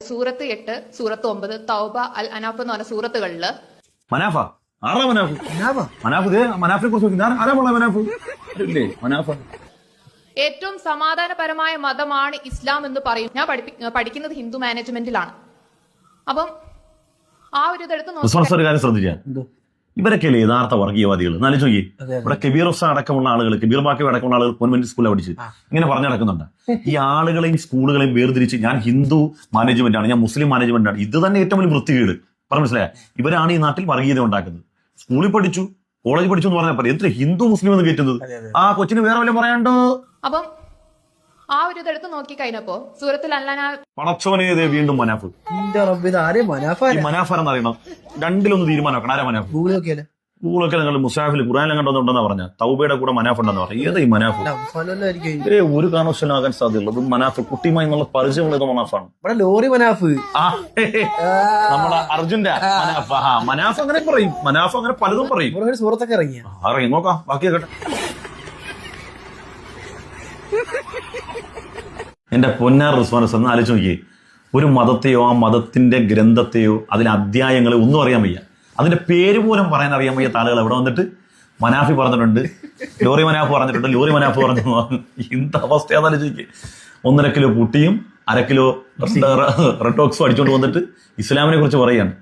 സൂറത്ത് 8, സൂറത്ത് 9, തൗബ, അൽ അനാഫ് എന്ന് പറഞ്ഞ സൂറത്തുകളില് മനാഫ ആരാ മനാഫ് മനാഫിനെ കുറിച്ച് മനാഫ് ഏറ്റവും സമാധാനപരമായ മതമാണ് ഇസ്ലാം എന്ന് പറയും. ഞാൻ പഠിക്കുന്നത് ഹിന്ദു മാനേജ്മെന്റിലാണ്. അപ്പം ആ ഒരു ഇതെടുത്ത് ഒരു കാര്യം ശ്രദ്ധിച്ചാൽ ഇവരൊക്കെയല്ലേ യഥാർത്ഥ വർഗീയവാദികൾ. എന്നാലും ചോദിക്കും ഇവിടെ കബീർ ഹുസൈൻ അടക്കമുള്ള ആളുകൾ, കബീർ ബാക്കി അടക്കമുള്ള ആളുകൾ കോൺവെന്റ് സ്കൂളിൽ പഠിച്ച് ഇങ്ങനെ പറഞ്ഞു നടക്കുന്നുണ്ട്. ഈ ആളുകളെയും സ്കൂളുകളെയും വേർതിരിച്ച് ഞാൻ ഹിന്ദു മാനേജ്മെന്റ് ആണ്, ഞാൻ മുസ്ലിം മാനേജ്മെന്റ് ആണ്, ഇത് തന്നെ ഏറ്റവും വലിയ വൃത്തികേട്. പറഞ്ഞു മനസ്സിലായ? ഇവരാണ് ഈ നാട്ടിൽ വർഗീയത ഉണ്ടാക്കുന്നത്. സ്കൂളിൽ പഠിച്ചു, കോളേജ് പഠിച്ചു എന്ന് പറഞ്ഞാൽ പറയും എത്ര ഹിന്ദു മുസ്ലിം എന്ന് കയറ്റുന്നത്. ആ കൊച്ചിന് വേറെ വല്ല പറയാണ്ടോ? അപ്പം ആ ഒരു ഇതെടുത്ത് നോക്കി കഴിഞ്ഞപ്പോ സൂറത്തിൽ പടച്ചോനെ വീണ്ടും മനാഫ് മനാഫാരെന്ന് അറിയണം. രണ്ടിലൊന്ന് തീരുമാനമാക്കണം. ആരാ മനാഫ്? ഗൂഗിളൊക്കെ നിങ്ങൾ മുസാഫിൽ ഖുർആനിൽ കണ്ടോന്നുണ്ടെന്നാ പറഞ്ഞ തൗബയുടെ കൂടെ മനാഫ് ഉണ്ടെന്ന് പറഞ്ഞു. ഏതാ ഈ മനാഫ്? ഒരു കാരണവശാലും ആകാൻ സാധ്യതയുള്ളത് മനാഫ് കുട്ടിയുമായി എന്നുള്ള പരിചയമുള്ള മനാഫാണ്. ലോറി മനാഫ്, നമ്മളെ അർജുന്റെ മനാഫ്. മനാഫ് അങ്ങനെ പറയും, മനാഫ് അങ്ങനെ പലതും പറയും. സുഹൃത്തൊക്കെ ഇറങ്ങി നോക്കാം ബാക്കിയൊക്കെ. എന്റെ പൊന്നാർ റിസ്വാനസ് ഒന്ന് ആലോചിച്ച് നോക്കിയേ. ഒരു മതത്തെയോ ആ മതത്തിന്റെ ഗ്രന്ഥത്തെയോ അതിലെ അധ്യായങ്ങളെ ഒന്നും അറിയാൻ വയ്യ, അതിന്റെ പേര് പോലും പറയാൻ അറിയാൻ വയ്യാത്ത ആളുകൾ എവിടെ വന്നിട്ട് മനാഫി പറഞ്ഞിട്ടുണ്ട്, ലോറി മനാഫ് പറഞ്ഞിട്ടുണ്ട്, ലോറി മനാഫ് പറഞ്ഞു. എന്ത് അവസ്ഥയാണെന്ന് ആലോചിക്കുക. 1.5 കിലോ പുട്ടിയും 1/2 കിലോ റെഡോക്സും അടിച്ചുകൊണ്ട് വന്നിട്ട് ഇസ്ലാമിനെ കുറിച്ച് പറയാണ്.